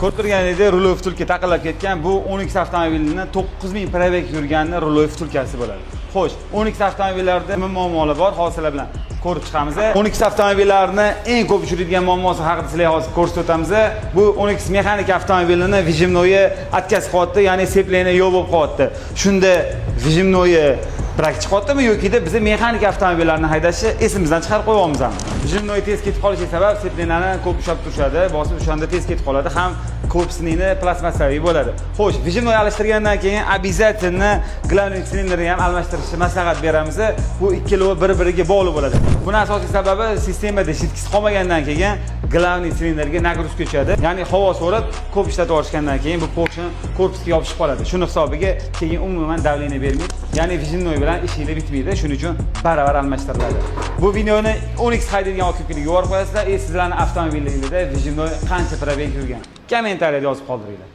Ko'rib turganingizdek, rulov vtulka taqilib ketgan. Bu 12 avtomobilning 9000 probeg yurganning rulov vtulkasi bo'ladi. Xo'sh, 12 avtomobillarda nima muammolar bor, hozirlar bilan ko'rib chiqamiz. 12 avtomobillarning eng ko'p uchraydigan muammosi haqida sizlarga hozir ko'rsatib o'tamiz. Bu 12 mexanik avtomobilini vijimnoyi atkaz qilyapti, ya'ni sepleniya yo'q bo'lib qolyapti. Shunda vijimnoyi brak chiqyaptimi yoki biz mexanik avtomobillarni haydashni esimizdan chiqarib qo'yamiz ham. Vijimnoyi tez ketib qolishi sabab sepleniyani ko'p ushlab turishadi, bosib o'shanda tez ketib qoladi, ham korpusining plastmassaviy bo'ladi. Xo'sh, vijimnoyi alishtirgandan keyin обязательно glavniy silindrni ham almashtirishni maslahat beramiz. Bu ikkalovi bir-biriga bog'liq bo'ladi. Buning asosiy sababi sistemada jitkisi qolmagandan keyin glavniy silindrga nagruzka tushadi. Ya'ni havo so'rab ko'p ishlatib yuborishgandan keyin bu porsche korpusga yopishib qoladi. Shuni hisobiga keyin umuman davleniya bermaydi. Ya'ni vijimnoyi bilan ishinglar bitmaydi. Shuning uchun baravar almashtiriladi. Bu videoni 10x haydaydigan ko'pchilikka yuborib qo'yasizlar. Sizlarning avtomobillaringizda vijimnoyi qancha probeg yurgan? Kommentariyada yozib qoldiringlar.